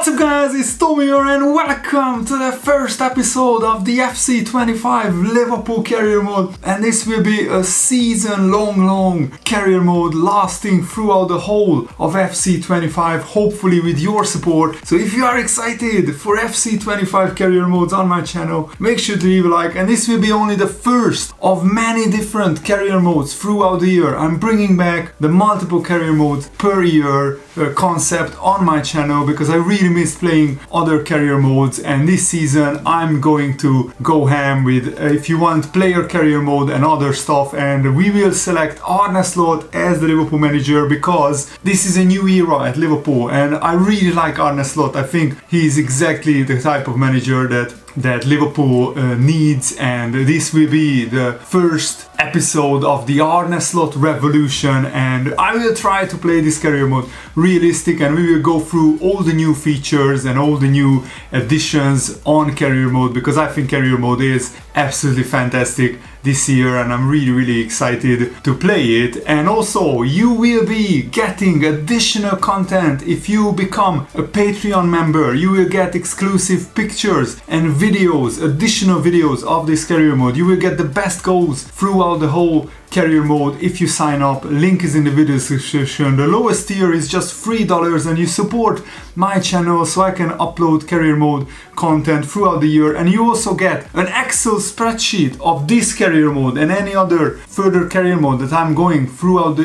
What's up guys, it's Tommy here and welcome to the first episode of the FC25 Liverpool career mode, and this will be a season long career mode lasting throughout the whole of FC25, hopefully with your support. So if you are excited for FC25 career modes on my channel, make sure to leave a like, and this will be only the first of many different career modes throughout the year. I'm bringing back the multiple career modes per year concept on my channel because I really miss playing other career modes, and this season I'm going to go ham with if you want player career mode and other stuff, and we will select Arne Slot as the Liverpool manager because this is a new era at Liverpool and I really like Arne Slot. I think he's exactly the type of manager that Liverpool needs, and this will be the first episode of the Arne Slot revolution, and I will try to play this career mode realistic, and we will go through all the new features and all the new additions on career mode because I think career mode is absolutely fantastic this year and I'm really excited to play it. And also you will be getting additional content if you become a Patreon member. You will get exclusive pictures and videos, additional videos of this career mode. You will get the best goals throughout the whole career mode if you sign up. Link is in the video description. The lowest tier is just $3 and you support my channel so I can upload career mode content throughout the year, and you also get an Excel spreadsheet of this career mode and any other further career mode that I'm doing throughout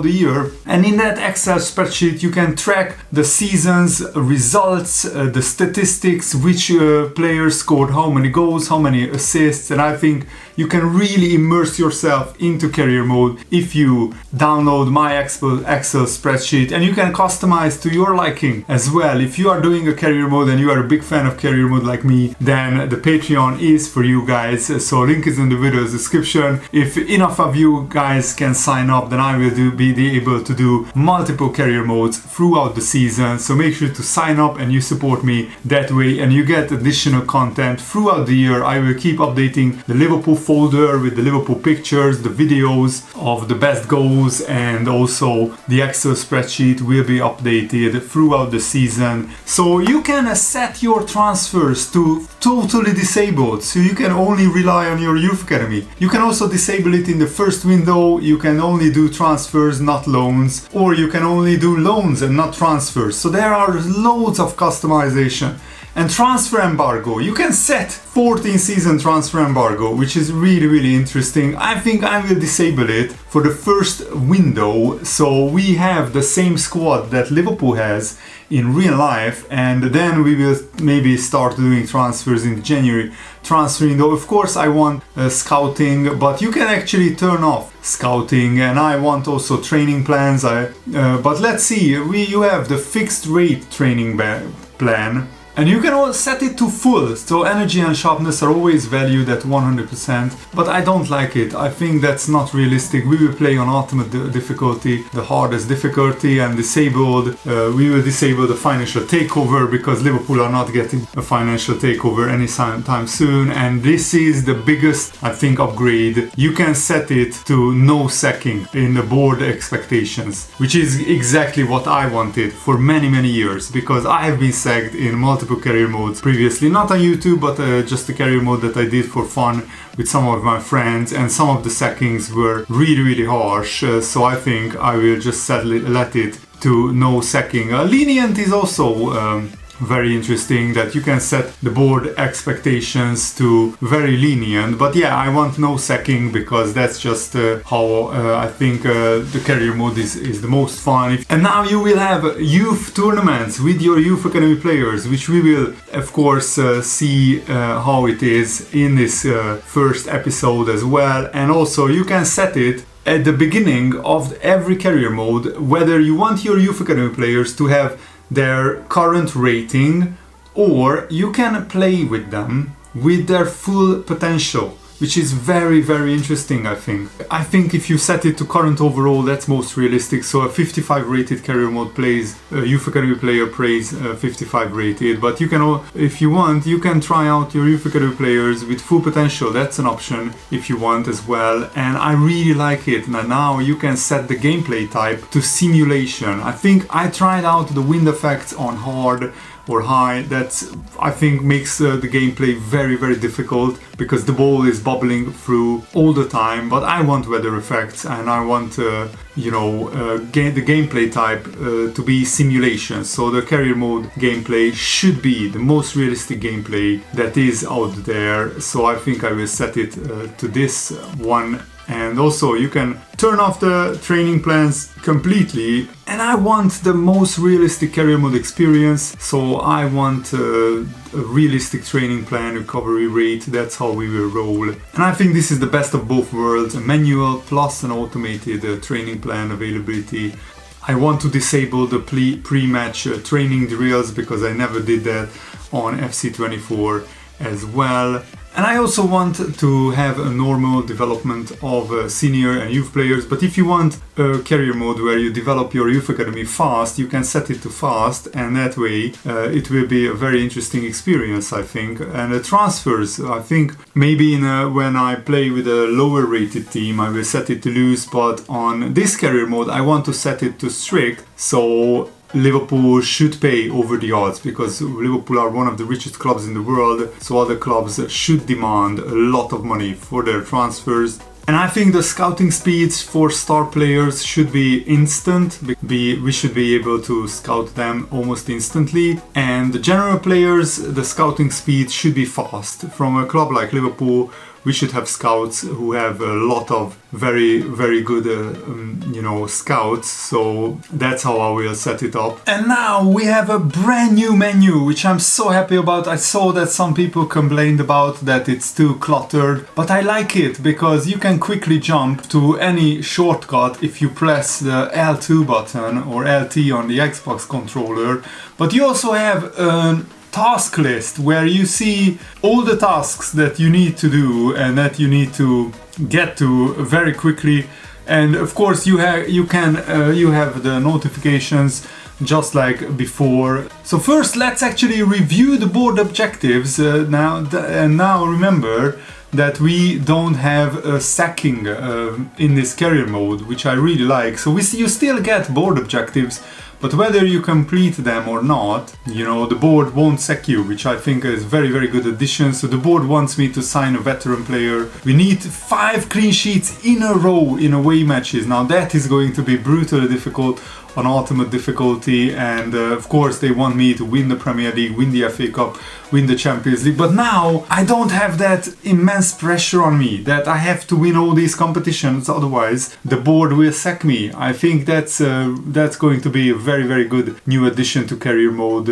the year. And in that Excel spreadsheet you can track the season's results, the statistics, which players scored how many goals, how many assists, and I think you can really immerse yourself into career mode if you download my Excel spreadsheet, and you can customize to your liking as well. If you are doing a career mode and you are a big fan of career mode like me, then the Patreon is for you guys, so link is in the video description. If enough of you guys can sign up, then I will be able to do multiple career modes throughout the season, so make sure to sign up and you support me that way, and you get additional content throughout the year. I will keep updating the Liverpool folder with the Liverpool pictures, the videos of the best goals, and also the Excel spreadsheet will be updated throughout the season. So you can set your transfers to totally disabled, so you can only rely on your youth academy. You can also disable it in the first window. You can only do transfers, not loans, or you can only do loans and not transfers. So there are loads of customization. And transfer embargo, you can set 14 season transfer embargo, which is really interesting. I think I will disable it for the first window, so we have the same squad that Liverpool has in real life, and then we will maybe start doing transfers in January transfer window. Of course I want scouting, but you can actually turn off scouting, and I want also training plans. But let's see, you have the fixed rate training plan. And you can all set it to full, so energy and sharpness are always valued at 100%, but I don't like it. I think that's not realistic. We will play on ultimate difficulty, the hardest difficulty, and we will disable the financial takeover because Liverpool are not getting a financial takeover anytime soon, and this is the biggest, I think, upgrade. You can set it to no sacking in the board expectations, which is exactly what I wanted for many years, because I have been sacked in multiple career modes previously, not on YouTube, but just a career mode that I did for fun with some of my friends, and some of the sackings were really harsh, so I think I will just let it to no sacking. Lenient is also very interesting, that you can set the board expectations to very lenient, but yeah, I want no sacking because that's just how I think the career mode is the most fun. And now you will have youth tournaments with your youth academy players, which we will of course see how it is in this first episode as well. And also you can set it at the beginning of every career mode whether you want your youth academy players to have their current rating, or you can play with them with their full potential. which is very, very interesting, I think. I think if you set it to current overall, that's most realistic. So a 55 rated career mode plays, a Youth Academy player plays 55 rated, but you can, if you want, you can try out your Youth Academy players with full potential. That's an option if you want as well, and I really like it. Now you can set the gameplay type to simulation. I think I tried out the wind effects on hard or high. That's, I think, makes the gameplay very, very difficult because the ball is bubbling through all the time. But I want weather effects, and I want the gameplay type to be simulation. So the career mode gameplay should be the most realistic gameplay that is out there. So I think I will set it to this one. And also you can turn off the training plans completely, and I want the most realistic career mode experience, so I want a realistic training plan, recovery rate. That's how we will roll. And I think this is the best of both worlds, a manual plus an automated training plan availability. I want to disable the pre-match training drills because I never did that on FC24 as well. And I also want to have a normal development of senior and youth players, but if you want a career mode where you develop your youth academy fast, you can set it to fast, and that way it will be a very interesting experience, I think. And the transfers, I think maybe when I play with a lower rated team, I will set it to loose, but on this career mode, I want to set it to strict, so Liverpool should pay over the odds because Liverpool are one of the richest clubs in the world, so other clubs should demand a lot of money for their transfers. And I think the scouting speeds for star players should be instant. We should be able to scout them almost instantly. And the general players, the scouting speed should be fast. From a club like Liverpool, we should have scouts who have a lot of very, very good, scouts. So that's how I will set it up. And now we have a brand new menu, which I'm so happy about. I saw that some people complained about that it's too cluttered, but I like it because you can quickly jump to any shortcut if you press the L2 button or LT on the Xbox controller. But you also have a task list where you see all the tasks that you need to do and that you need to get to very quickly. And of course you have the notifications just like before. So first let's actually review the board objectives now remember that we don't have a sacking in this career mode, which I really like. So you still get board objectives, but whether you complete them or not, the board won't sack you, which I think is very, very good addition. So the board wants me to sign a veteran player. We need 5 clean sheets in a row in away matches. Now that is going to be brutally difficult on ultimate difficulty, and of course they want me to win the Premier League, win the FA Cup, win the Champions League, but now I don't have that immense pressure on me that I have to win all these competitions, otherwise the board will sack me. I think that's going to be a very, very good new addition to career mode.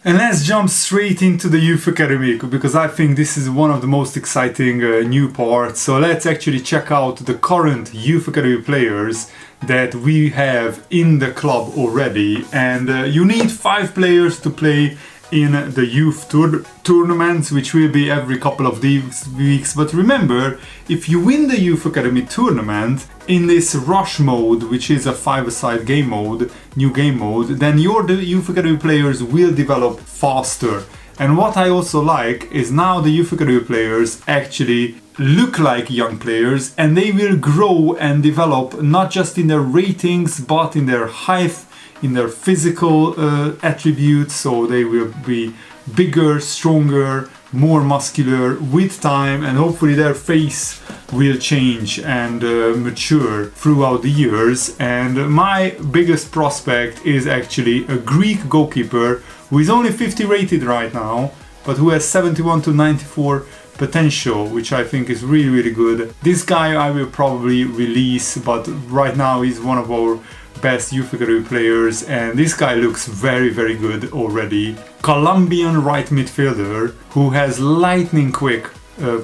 And let's jump straight into the Youth Academy, because I think this is one of the most exciting new parts. So let's actually check out the current Youth Academy players that we have in the club already. And you need 5 players to play in the youth tournaments, which will be every couple of weeks. But remember, if you win the Youth Academy tournament in this rush mode, which is a 5-a-side game mode, new game mode, then your Youth Academy players will develop faster. And what I also like is now the Youth Academy players actually look like young players, and they will grow and develop not just in their ratings but in their height, in their physical attributes. So they will be bigger, stronger, more muscular with time, and hopefully their face will change and mature throughout the years. And my biggest prospect is actually a Greek goalkeeper who is only 50 rated right now, but who has 71 to 94 potential, which I think is really, really good. This guy I will probably release, but right now he's one of our best Youth Academy players, and this guy looks very, very good already. Colombian right midfielder who has lightning quick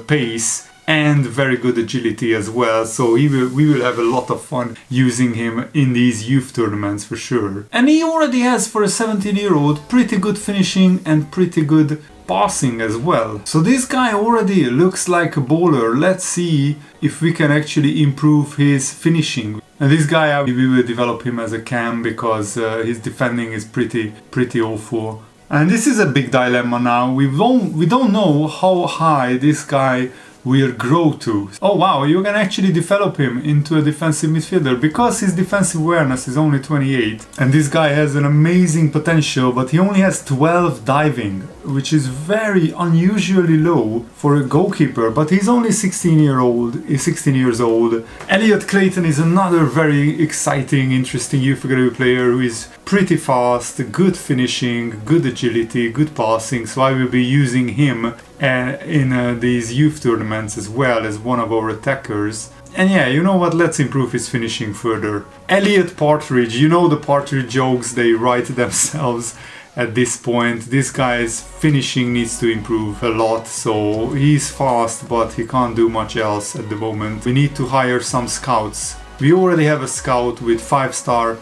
pace and very good agility as well. So we will have a lot of fun using him in these youth tournaments for sure. And he already has, for a 17-year-old, pretty good finishing and pretty good passing as well. So this guy already looks like a bowler. Let's see if we can actually improve his finishing. And this guy, we will develop him as a cam because his defending is pretty awful. And this is a big dilemma now. We don't know how high this guy will grow to. Oh wow, you can actually develop him into a defensive midfielder because his defensive awareness is only 28. And this guy has an amazing potential, but he only has 12 diving, which is very unusually low for a goalkeeper, but he's only 16 years old. Elliot Clayton is another very exciting, interesting youth academy player who is pretty fast, good finishing, good agility, good passing, so I will be using him in these youth tournaments as well as one of our attackers. And yeah, you know what, let's improve his finishing further. Elliot Partridge, you know the Partridge jokes, they write themselves at this point. This guy's finishing needs to improve a lot, so he's fast but he can't do much else at the moment. We need to hire some scouts. We already have a scout with 5-star,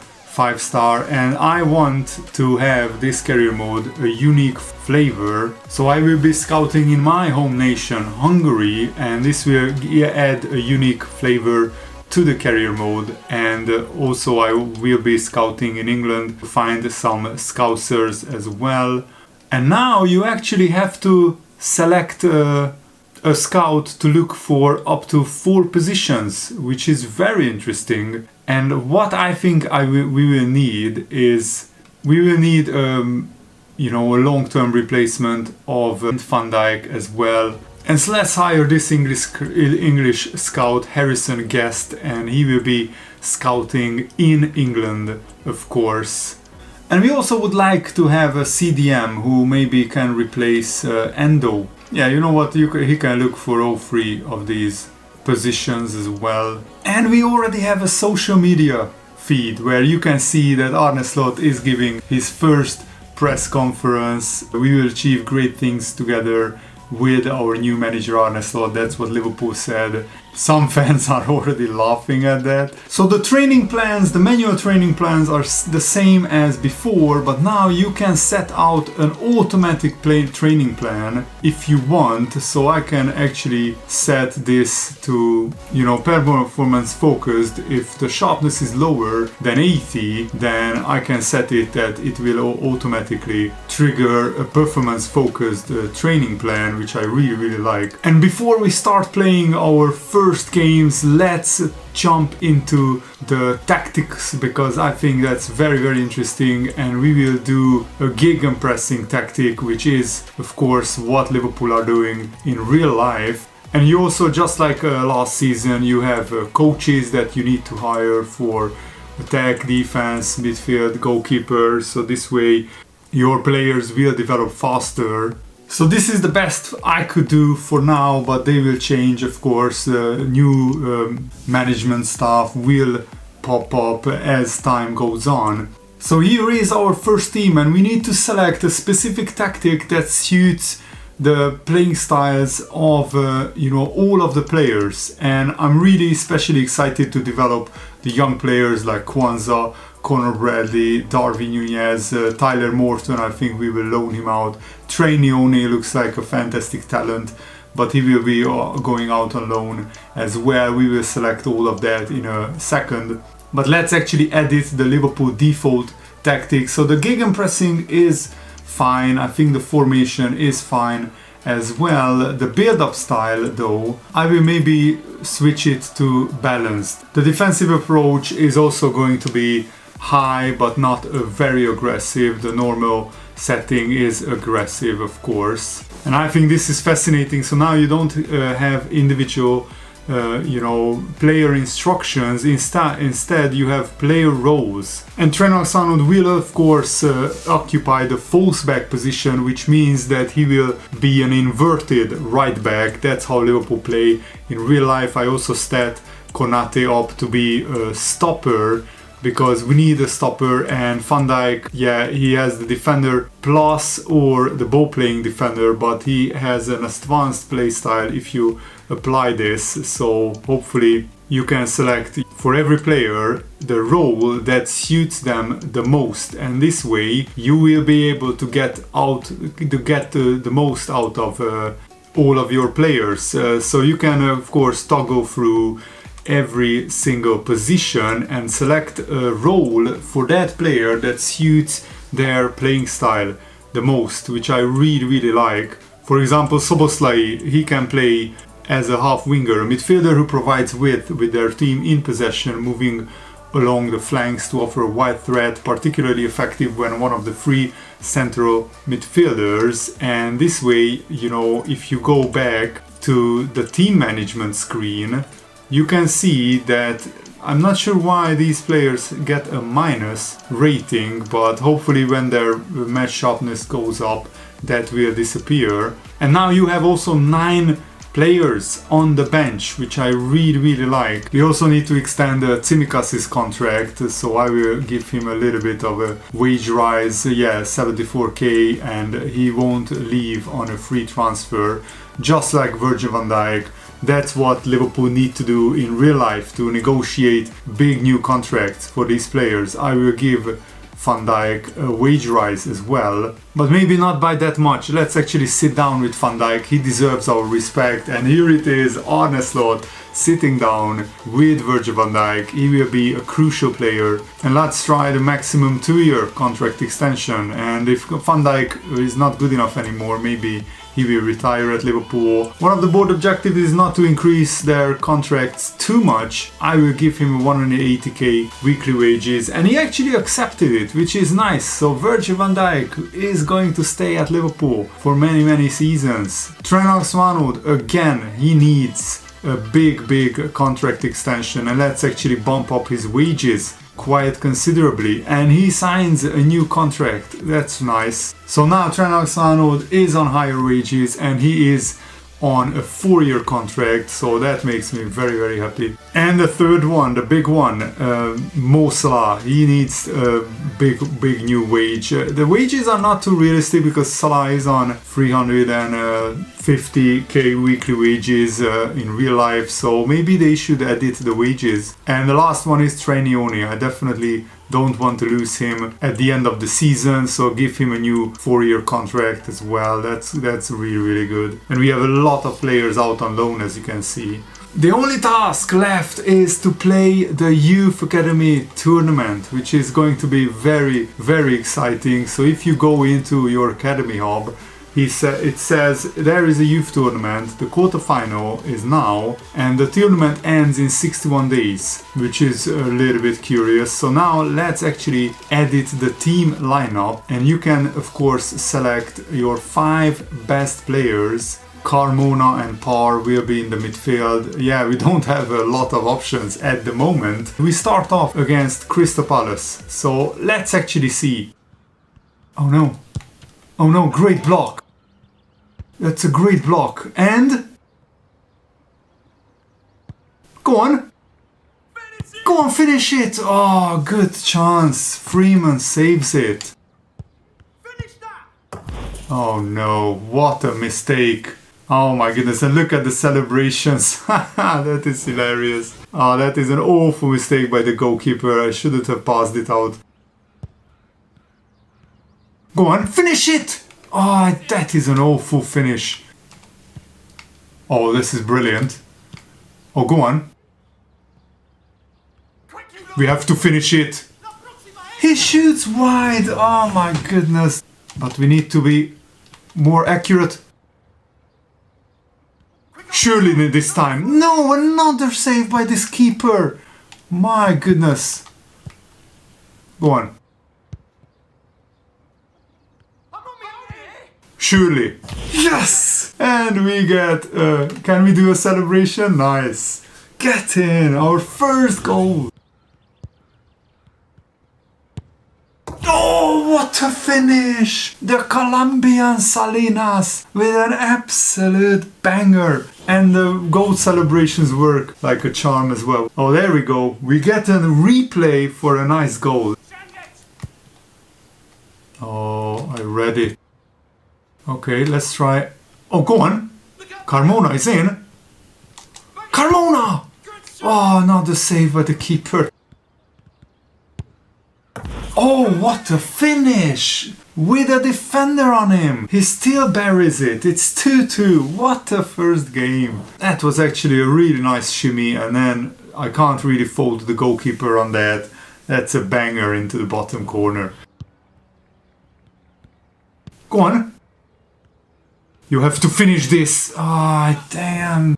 and I want to have this career mode a unique flavor, so I will be scouting in my home nation, Hungary, and this will add a unique flavor to the career mode. And also I will be scouting in England to find some scousers as well. And now you actually have to select a scout to look for up to 4 positions, which is very interesting. And what I think we will need is a long-term replacement of Van Dijk as well. And so let's hire this English scout, Harrison Guest, and he will be scouting in England, of course. And we also would like to have a CDM who maybe can replace Endo. Yeah, you know what, he can look for all 3 of these positions as well. And we already have a social media feed where you can see that Arne Slot is giving his first press conference. We will achieve great things together with our new manager Arne Slot. That's what Liverpool said. Some fans are already laughing at that. So the training plans, the manual training plans are the same as before, but now you can set out an automatic training plan if you want. So I can actually set this to, performance focused. If the sharpness is lower than 80, then I can set it that it will automatically trigger a performance focused training plan, which I really like. And before we start playing our first games, let's jump into the tactics, because I think that's very interesting, and we will do a gegenpressing tactic, which is of course what Liverpool are doing in real life. And you also, just like last season, you have coaches that you need to hire for attack, defense, midfield, goalkeeper, so this way your players will develop faster. So this is the best I could do for now, but they will change, of course. New management staff will pop up as time goes on. So here is our first team, and we need to select a specific tactic that suits the playing styles of all of the players. And I'm really especially excited to develop the young players like Kwanzaa, Conor Bradley, Darwin Nunez, Tyler Morton. I think we will loan him out. Trey Neone looks like a fantastic talent, but he will be going out on loan as well. We will select all of that in a second. But let's actually edit the Liverpool default tactics. So the gegenpressing is fine. I think the formation is fine as well. The build-up style though, I will maybe switch it to balanced. The defensive approach is also going to be high, but not very aggressive. The normal setting is aggressive, of course. And I think this is fascinating. So now you don't have individual player instructions. Instead you have player roles. And Trent Alexander-Arnold will of course occupy the false back position, which means that he will be an inverted right back. That's how Liverpool play in real life. I also set Konate up to be a stopper, because we need a stopper, and Van Dijk, yeah, he has the defender plus or the ball playing defender, but he has an advanced play style if you apply this. So hopefully you can select for every player the role that suits them the most, and this way you will be able to get the most out of all of your players. So you can of course toggle through every single position and select a role for that player that suits their playing style the most, which I really like. For example, Szoboszlai, he can play as a half winger, a midfielder who provides width with their team in possession, moving along the flanks to offer a wide threat, particularly effective when one of the three central midfielders. And this way, you know, if you go back to the team management screen, you can see that I'm not sure why these players get a minus rating, but hopefully when their match sharpness goes up, that will disappear. And now you have also 9 players on the bench, which I really like. We also need to extend Tsimikas' contract, so I will give him a little bit of a wage rise, yeah, 74k, and he won't leave on a free transfer, just like Virgil van Dijk. That's what Liverpool need to do in real life to negotiate big new contracts for these players. I will give Van Dijk a wage rise as well, but maybe not by that much. Let's actually sit down with Van Dijk. He deserves our respect, and here it is, Arne Slot sitting down with Virgil van Dijk. He will be a crucial player, and let's try the maximum 2-year contract extension. And if Van Dijk is not good enough anymore, maybe he will retire at Liverpool. One of the board objectives is not to increase their contracts too much. I will give him 180k weekly wages, and he actually accepted it, which is nice. So Virgil van Dijk is going to stay at Liverpool for many seasons. Trent Alexander-Arnold, again, he needs a big contract extension, and let's actually bump up his wages quite considerably, and he signs a new contract. That's nice. So now Trent Alexander-Arnold is on higher wages, and he is on a 4-year contract, so that makes me very happy. And the third one, the big one, Mo Salah, he needs a big new wage. The wages are not too realistic because Salah is on 350k weekly wages in real life, so maybe they should edit the wages. And the last one is Trainioni. I definitely don't want to lose him at the end of the season, so give him a new 4-year contract as well. That's really good. And we have a lot of players out on loan, as you can see. The only task left is to play the Youth Academy tournament, which is going to be very exciting. So if you go into your Academy hub, it says there is a youth tournament. The quarterfinal is now, and the tournament ends in 61 days, which is a little bit curious. So now let's actually edit the team lineup, and you can of course select your 5 best players. Carmona and Parr will be in the midfield. Yeah, we don't have a lot of options at the moment. We start off against Crystal Palace, so let's actually see. Oh no, great block. That's a great block. And go on, finish it. Oh, good chance. Freeman saves it. Oh no, what a mistake. Oh my goodness, and look at the celebrations. That is hilarious. Oh, that is an awful mistake by the goalkeeper. I shouldn't have passed it out. Go on, finish it! Oh, that is an awful finish. Oh, this is brilliant. Oh, go on. We have to finish it. He shoots wide. Oh my goodness. But we need to be more accurate. Surely this time. No, another save by this keeper. My goodness. Go on. Surely. Yes! And we get, can we do a celebration? Nice. Get in, our first goal. Oh, what a finish! The Colombian Salinas with an absolute banger. And the goal celebrations work like a charm as well. Oh, there we go. We get a replay for a nice goal. Oh, I read it. Okay, let's try. Oh, go on. Carmona is in. Carmona! Oh, not the save by the keeper. Oh, what a finish! With a defender on him. He still buries it. It's 2-2. What a first game. That was actually a really nice shimmy, and then I can't really fault the goalkeeper on that. That's a banger into the bottom corner. Go on. You have to finish this. Ah, damn.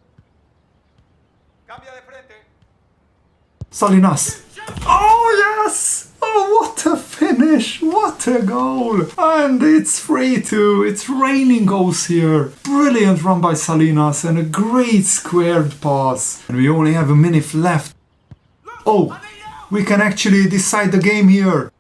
Salinas. Oh, yes! Oh, what a finish! What a goal! And it's 3-2. It's raining goals here. Brilliant run by Salinas and a great squared pass. And we only have a minute left. Oh, we can actually decide the game here.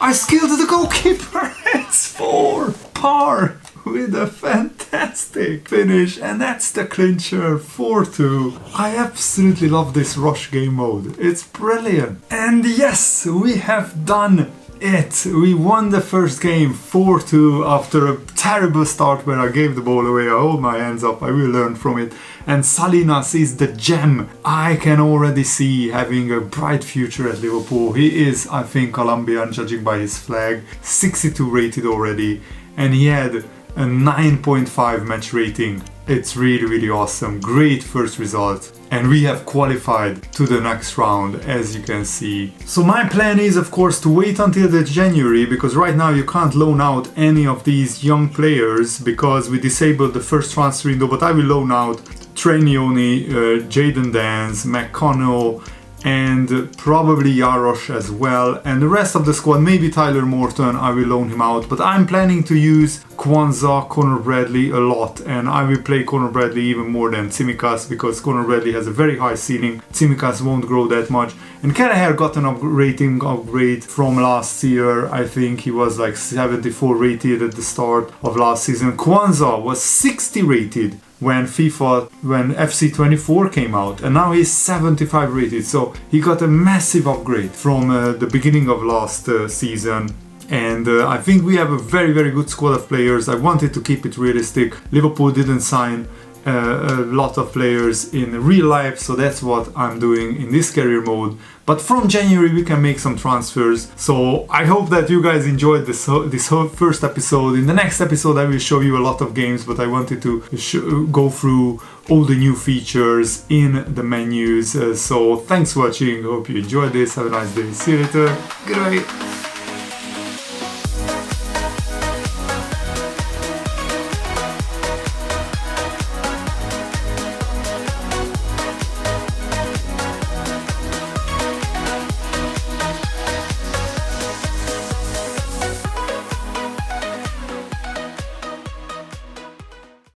I skilled the goalkeeper. It's 4 par with a fantastic finish, and that's the clincher. 4-2. I absolutely love this rush game mode. It's brilliant. And yes, we have done it. We won the first game 4-2 after a terrible start where I gave the ball away. I hold my hands up. I will learn from it. And Salinas is the gem. I can already see having a bright future at Liverpool. He is, I think, Colombian, judging by his flag. 62 rated already. And he had a 9.5 match rating. It's really awesome. Great first result. And we have qualified to the next round, as you can see. So my plan is, of course, to wait until the January, because right now you can't loan out any of these young players because we disabled the first transfer window, but I will loan out Trenioni, Jadon Dance, McConnell, and probably Jarosz as well, and the rest of the squad, maybe Tyler Morton, I will loan him out, but I'm planning to use Kwanzaa, Conor Bradley a lot, and I will play Conor Bradley even more than Tsimikas because Conor Bradley has a very high ceiling. Tsimikas won't grow that much, and Kelleher got an rating upgrade from last year. I think he was like 74 rated at the start of last season. Kwanzaa was 60 rated when FC24 came out, and now he's 75 rated, so he got a massive upgrade from the beginning of last season. And I think we have a very good squad of players. I wanted to keep it realistic. Liverpool didn't sign a lot of players in real life, so that's what I'm doing in this career mode. But from January we can make some transfers. So I hope that you guys enjoyed this whole first episode. In the next episode I will show you a lot of games, but I wanted to go through all the new features in the menus. So thanks for watching. Hope you enjoyed this. Have a nice day. See you later. Goodbye.